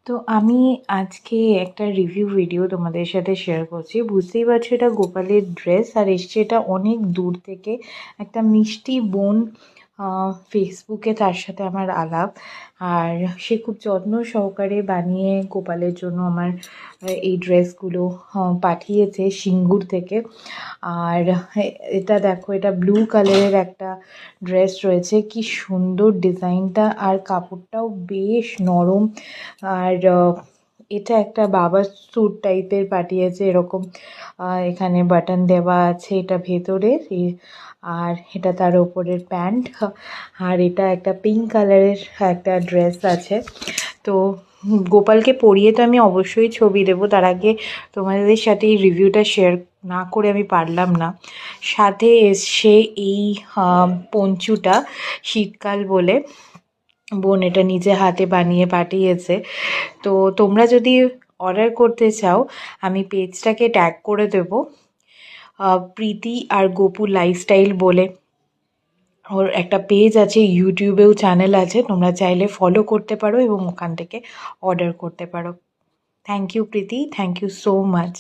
তো আমি আজকে একটা রিভিউ ভিডিও তোমাদের সাথে শেয়ার করছি। বুঝতেই পারছো এটা গোপালের ড্রেস, আর এসছে এটা অনেক দূর থেকে। একটা মিষ্টি বোন ফেসবুকে, তার সাথে আমার আলাপ। আর সে খুব যত্ন সহকারে বানিয়ে গোপালের জন্য আমার এই ড্রেসগুলো পাঠিয়েছে সিঙ্গুর থেকে। আর এটা দেখো, এটা ব্লু কালারের একটা ড্রেস রয়েছে, কি সুন্দর ডিজাইনটা, আর কাপড়টাও বেশ নরম। আর এটা একটা বাবা স্যুট টাইপের পাঠিয়েছে, এরকম এখানে বাটন দেওয়া আছে এটা ভেতরে। আর এটা তার ওপরের প্যান্ট। আর এটা একটা পিঙ্ক কালারের একটা ড্রেস আছে। তো গোপালকে পরিয়ে তো আমি অবশ্যই ছবি দেবো, তার আগে তোমাদের সাথে এই রিভিউটা শেয়ার না করে আমি পারলাম না। সাথে এসছে এই পঞ্চুটা, শীতকাল বলে বোন এটা নিজে হাতে বানিয়ে পাঠিয়েছে। তো তোমরা যদি অর্ডার করতে চাও, আমি পেজটাকে ট্যাগ করে দেবো, প্রীতি আর গোপু লাইফস্টাইল বলে ওর একটা পেজ আছে, ইউটিউবেও চ্যানেল আছে, তোমরা চাইলে ফলো করতে পারো এবং ওখান থেকে অর্ডার করতে পারো। Thank you Preeti, thank you so much.